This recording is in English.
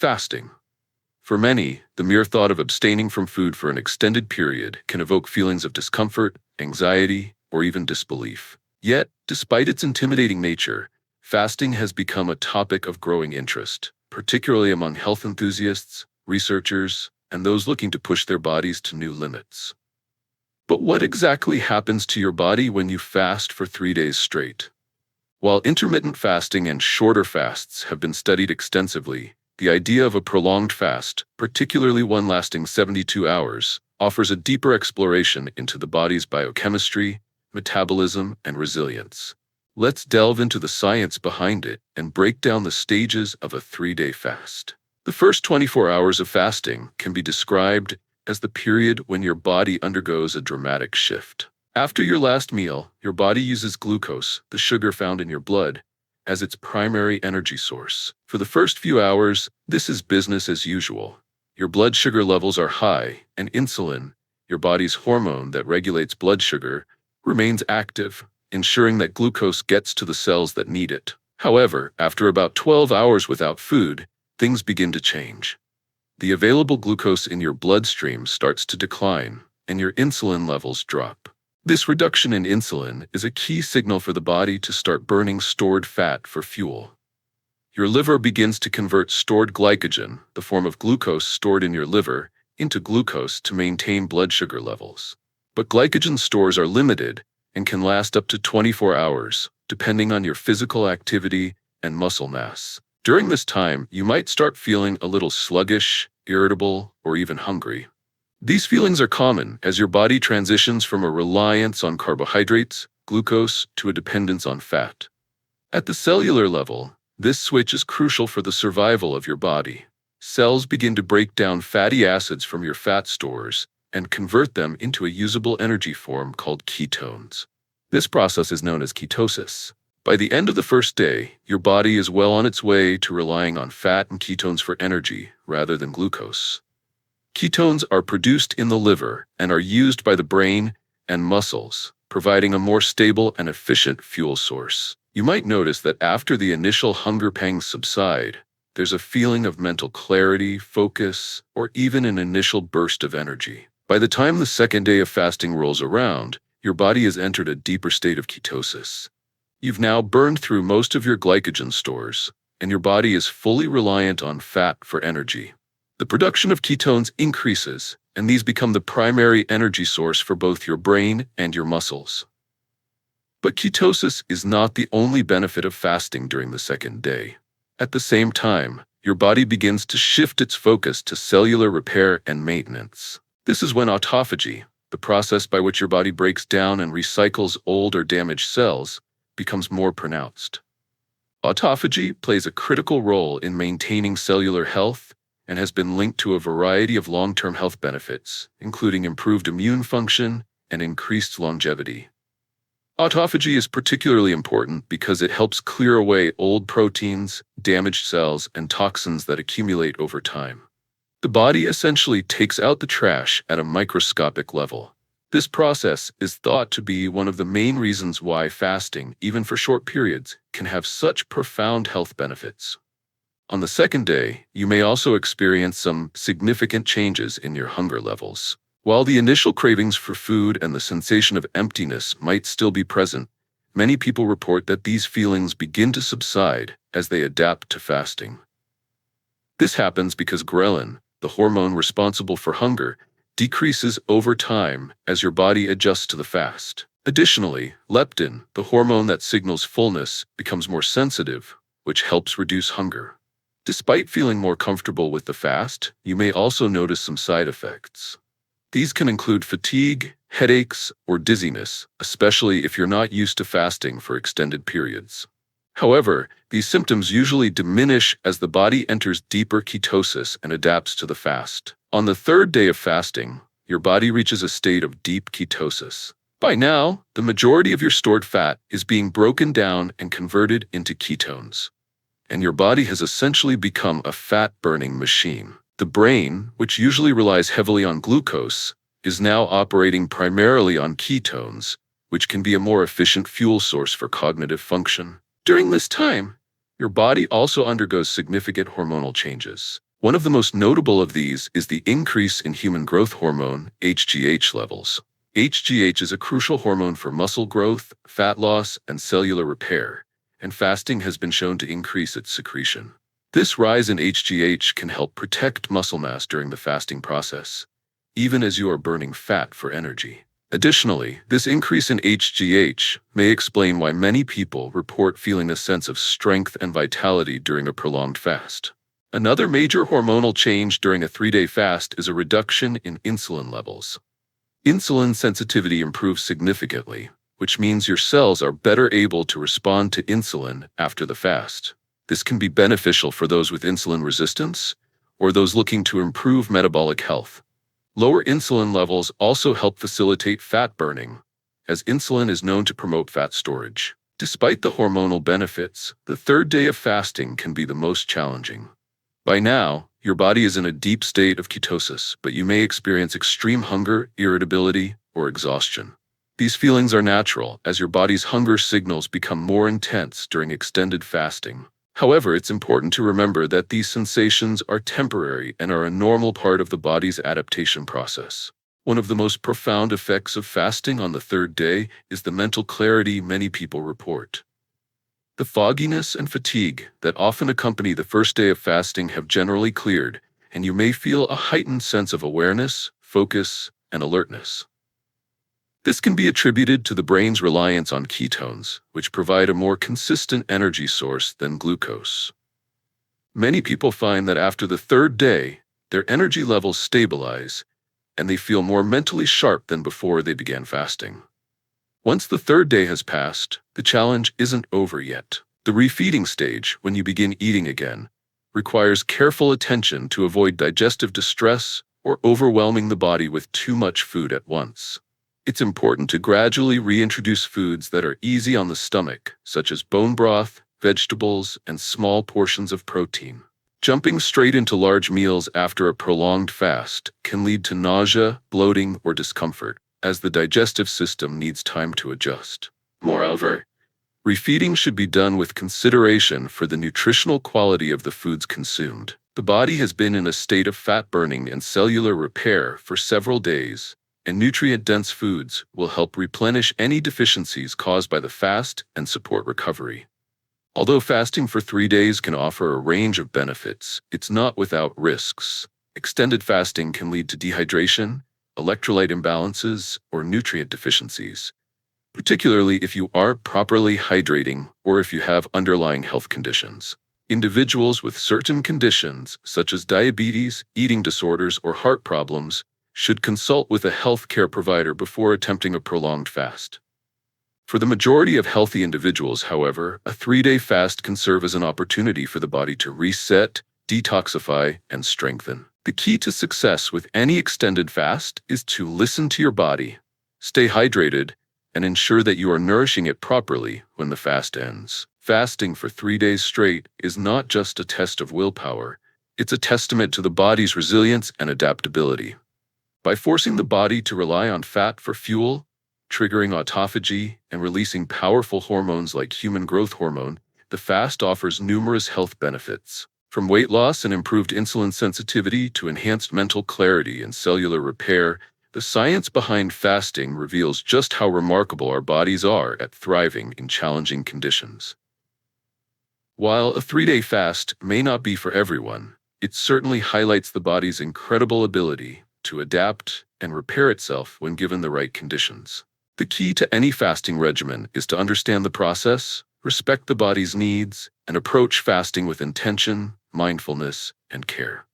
Fasting. For many, the mere thought of abstaining from food for an extended period can evoke feelings of discomfort, anxiety, or even disbelief. Yet, despite its intimidating nature, fasting has become a topic of growing interest, particularly among health enthusiasts, researchers, and those looking to push their bodies to new limits. But what exactly happens to your body when you fast for 3 days straight? While intermittent fasting and shorter fasts have been studied extensively, the idea of a prolonged fast, particularly one lasting 72 hours, offers a deeper exploration into the body's biochemistry, metabolism, and resilience. Let's delve into the science behind it and break down the stages of a 3-day fast. The first 24 hours of fasting can be described as the period when your body undergoes a dramatic shift. After your last meal, your body uses glucose, the sugar found in your blood, as its primary energy source. For the first few hours, this is business as usual. Your blood sugar levels are high, and insulin, your body's hormone that regulates blood sugar, remains active, ensuring that glucose gets to the cells that need it. However, after about 12 hours without food, things begin to change. The available glucose in your bloodstream starts to decline, and your insulin levels drop. This reduction in insulin is a key signal for the body to start burning stored fat for fuel. Your liver begins to convert stored glycogen, the form of glucose stored in your liver, into glucose to maintain blood sugar levels. But glycogen stores are limited and can last up to 24 hours, depending on your physical activity and muscle mass. During this time, you might start feeling a little sluggish, irritable, or even hungry. These feelings are common as your body transitions from a reliance on carbohydrates, glucose, to a dependence on fat. At the cellular level, this switch is crucial for the survival of your body. Cells begin to break down fatty acids from your fat stores and convert them into a usable energy form called ketones. This process is known as ketosis. By the end of the first day, your body is well on its way to relying on fat and ketones for energy rather than glucose. Ketones are produced in the liver and are used by the brain and muscles, providing a more stable and efficient fuel source. You might notice that after the initial hunger pangs subside, there's a feeling of mental clarity, focus, or even an initial burst of energy. By the time the second day of fasting rolls around, your body has entered a deeper state of ketosis. You've now burned through most of your glycogen stores, and your body is fully reliant on fat for energy. The production of ketones increases, and these become the primary energy source for both your brain and your muscles. But ketosis is not the only benefit of fasting during the second day. At the same time, your body begins to shift its focus to cellular repair and maintenance. This is when autophagy, the process by which your body breaks down and recycles old or damaged cells, becomes more pronounced. Autophagy plays a critical role in maintaining cellular health and has been linked to a variety of long-term health benefits, including improved immune function and increased longevity. Autophagy is particularly important because it helps clear away old proteins, damaged cells, and toxins that accumulate over time. The body essentially takes out the trash at a microscopic level. This process is thought to be one of the main reasons why fasting, even for short periods, can have such profound health benefits. On the second day, you may also experience some significant changes in your hunger levels. While the initial cravings for food and the sensation of emptiness might still be present, many people report that these feelings begin to subside as they adapt to fasting. This happens because ghrelin, the hormone responsible for hunger, decreases over time as your body adjusts to the fast. Additionally, leptin, the hormone that signals fullness, becomes more sensitive, which helps reduce hunger. Despite feeling more comfortable with the fast, you may also notice some side effects. These can include fatigue, headaches, or dizziness, especially if you're not used to fasting for extended periods. However, these symptoms usually diminish as the body enters deeper ketosis and adapts to the fast. On the third day of fasting, your body reaches a state of deep ketosis. By now, the majority of your stored fat is being broken down and converted into ketones, and your body has essentially become a fat-burning machine. The brain, which usually relies heavily on glucose, is now operating primarily on ketones, which can be a more efficient fuel source for cognitive function. During this time, your body also undergoes significant hormonal changes. One of the most notable of these is the increase in human growth hormone, HGH levels. HGH is a crucial hormone for muscle growth, fat loss, and cellular repair, and fasting has been shown to increase its secretion. This rise in HGH can help protect muscle mass during the fasting process, even as you are burning fat for energy. Additionally, this increase in HGH may explain why many people report feeling a sense of strength and vitality during a prolonged fast. Another major hormonal change during a 3-day fast is a reduction in insulin levels. Insulin sensitivity improves significantly, which means your cells are better able to respond to insulin after the fast. This can be beneficial for those with insulin resistance or those looking to improve metabolic health. Lower insulin levels also help facilitate fat burning, as insulin is known to promote fat storage. Despite the hormonal benefits, the 3rd day of fasting can be the most challenging. By now, your body is in a deep state of ketosis, but you may experience extreme hunger, irritability, or exhaustion. These feelings are natural as your body's hunger signals become more intense during extended fasting. However, it's important to remember that these sensations are temporary and are a normal part of the body's adaptation process. One of the most profound effects of fasting on the 3rd day is the mental clarity many people report. The fogginess and fatigue that often accompany the 1st day of fasting have generally cleared, and you may feel a heightened sense of awareness, focus, and alertness. This can be attributed to the brain's reliance on ketones, which provide a more consistent energy source than glucose. Many people find that after the 3rd day, their energy levels stabilize, and they feel more mentally sharp than before they began fasting. Once the 3rd day has passed, the challenge isn't over yet. The refeeding stage, when you begin eating again, requires careful attention to avoid digestive distress or overwhelming the body with too much food at once. It's important to gradually reintroduce foods that are easy on the stomach, such as bone broth, vegetables, and small portions of protein. Jumping straight into large meals after a prolonged fast can lead to nausea, bloating, or discomfort, as the digestive system needs time to adjust. Moreover, refeeding should be done with consideration for the nutritional quality of the foods consumed. The body has been in a state of fat burning and cellular repair for several days, and nutrient-dense foods will help replenish any deficiencies caused by the fast and support recovery. Although fasting for 3 days can offer a range of benefits, it's not without risks. Extended fasting can lead to dehydration, electrolyte imbalances, or nutrient deficiencies, particularly if you aren't properly hydrating or if you have underlying health conditions. Individuals with certain conditions, such as diabetes, eating disorders, or heart problems, should consult with a healthcare provider before attempting a prolonged fast. For the majority of healthy individuals, however, a 3-day fast can serve as an opportunity for the body to reset, detoxify, and strengthen. The key to success with any extended fast is to listen to your body, stay hydrated, and ensure that you are nourishing it properly when the fast ends. Fasting for 3 days straight is not just a test of willpower, it's a testament to the body's resilience and adaptability. By forcing the body to rely on fat for fuel, triggering autophagy, and releasing powerful hormones like human growth hormone, the fast offers numerous health benefits. From weight loss and improved insulin sensitivity to enhanced mental clarity and cellular repair, the science behind fasting reveals just how remarkable our bodies are at thriving in challenging conditions. While a 3-day fast may not be for everyone, it certainly highlights the body's incredible ability to adapt and repair itself when given the right conditions. The key to any fasting regimen is to understand the process, respect the body's needs, and approach fasting with intention, mindfulness, and care.